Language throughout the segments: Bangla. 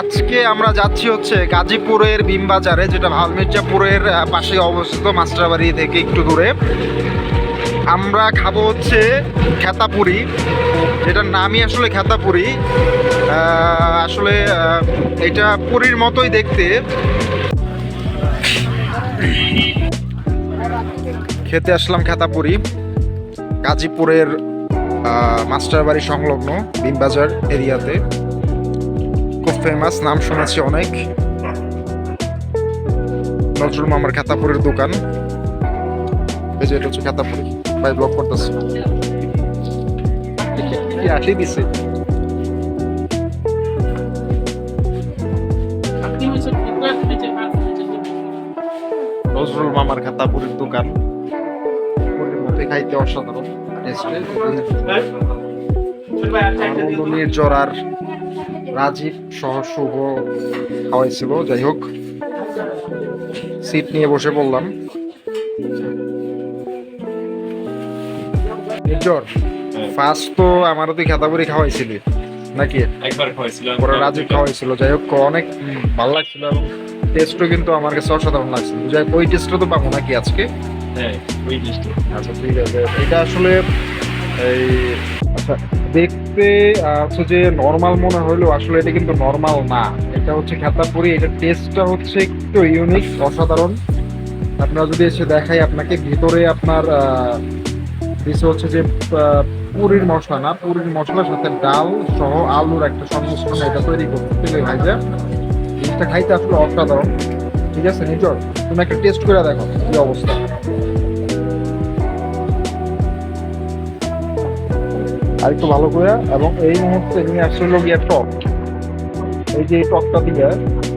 আজকে আমরা যাচ্ছি হচ্ছে গাজীপুরের ভীমবাজারে, যেটা মির্জাপুরের পাশে অবস্থিত, মাস্টারবাড়ি থেকে একটু দূরে। আমরা খাবো হচ্ছে খেতাপুরি, যেটার নামই আসলে খেতাপুরি। আসলে এটা পুরীর মতোই দেখতে। খেতে আসলাম খেতাপুরি, গাজীপুরের মাস্টারবাড়ি সংলগ্ন ভীমবাজার এরিয়াতে। খুব ফেমাস, নাম শুনেছি অনেক। নজরুল মামার খেতাপুরির দোকান। এই যে এটা হচ্ছে খেতাপুরি, ভাই ব্লগ করতেছে কি আসি দিছে। নজরুল মামার খেতাপুরির দোকান, পুরীর মধ্যে খাইতে অসাধারণ টেস্টে। নির্জরার রাজীব সহ শুভ খাওয়াইছিল। যাই হোক, সিট নিয়ে বসে পড়লাম। নির্জর ফার্স্ট তো আমারও তুই খেতাপুরি খাওয়াইছিলি নাকি? একবার খাওয়াইছিলাম, পরে রাজীব খাওয়াইছিল। যাই হোক, অনেক ভালো লাগছিল এবং টেস্টও কিন্তু আমার কাছে অসাধারণ লাগছিল। যাই হোক, ওই টেস্টটা তো পাবো নাকি আজকে? হ্যাঁ, ওই টেস্ট। আচ্ছা ঠিক আছে। এটা আসলে এই আচ্ছা দেখতে হচ্ছে যে নর্মাল মনে হইলেও আসলে এটা কিন্তু নর্মাল না। এটা হচ্ছে খেতাপুরি, এটার টেস্টটা হচ্ছে একটু ইউনিক, অসাধারণ। আপনারা যদি এসে দেখাই আপনাকে, ভিতরে আপনার দিছে হচ্ছে যে পুরীর মশলা না, পুরীর মশলার সাথে ডাল সহ আলুর একটা সংমিশ্রণ এটা তৈরি করতে ভাইজা। জিনিসটা খাইতে আসলে অসাধারণ। ঠিক আছে নিজর, তুমি একটা টেস্ট করে দেখো কি অবস্থা। আর একটু ভালো করে। এবং এই মুহূর্তে নিয়ে আসছিল গিয়ে টক। এই যে টকটা দিয়ে,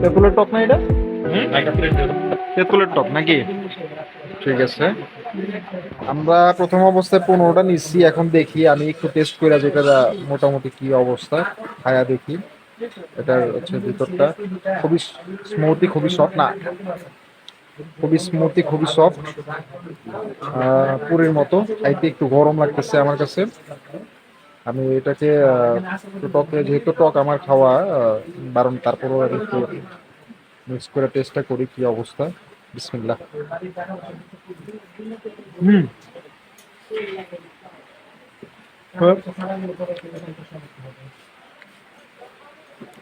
তেঁতুলের টক না এটা? তেঁতুলের টক নাকি? ঠিক আছে। আমরা প্রথম অবস্থায় 15টা নিচ্ছি, এখন দেখি আমি একটু টেস্ট করে যেটা মোটামুটি কি অবস্থা খায়া দেখি। এটার হচ্ছে ভিতরটা খুবই স্মুথি, খুবই সফট না, খুবই স্মুথি, খুবই সফট, পুরীর মতো খাইতে। একটু গরম লাগতেছে আমার কাছে। আমি এটাকে টকে, যেহেতু টক আমার খাওয়া বারণ, তারপরেও আমি একটু মিক্স করে টেস্টটা করি কি অবস্থা। বিসমিল্লাহ। হুম,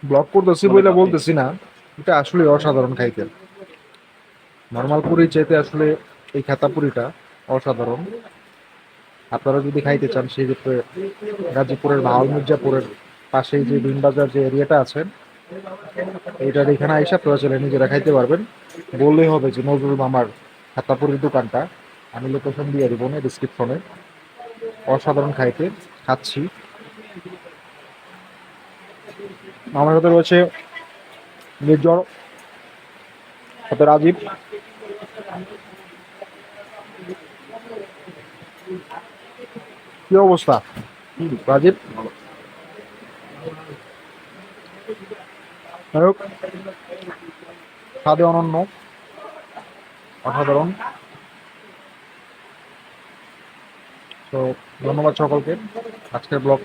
ব্লগ করতেছি বইলা বলতেছি না, এটা আসলে অসাধারণ খাইতে। নর্মাল পুরি চাইতে আসলে এই খেতাপুরিটা অসাধারণ। আপনারা যদি খাইতে চান সেই ক্ষেত্রে গাজীপুরের মির্জাপুরের পাশেই যে ভীমবাজার যে এরিয়াটা আছে, এইটার এখানে আইসা আপনারা চলে নিজেরা খাইতে পারবেন। বললেই হবে যে নজরুল মামার খেতাপুরির দোকানটা। আমি লোকেশন দিয়ে দেবো না ডিসক্রিপশনে। অসাধারণ খাইতে, খাচ্ছি। আমার সাথে রয়েছে নির্জর, সাথে রাজীব। কি অবস্থা রাজীব? যাই হোক, স্বাদে অনন্য, অসাধারণ। তো ধন্যবাদ সকলকে। আজকের ব্লগ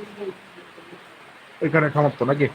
এখানে সমাপ্ত নাকি?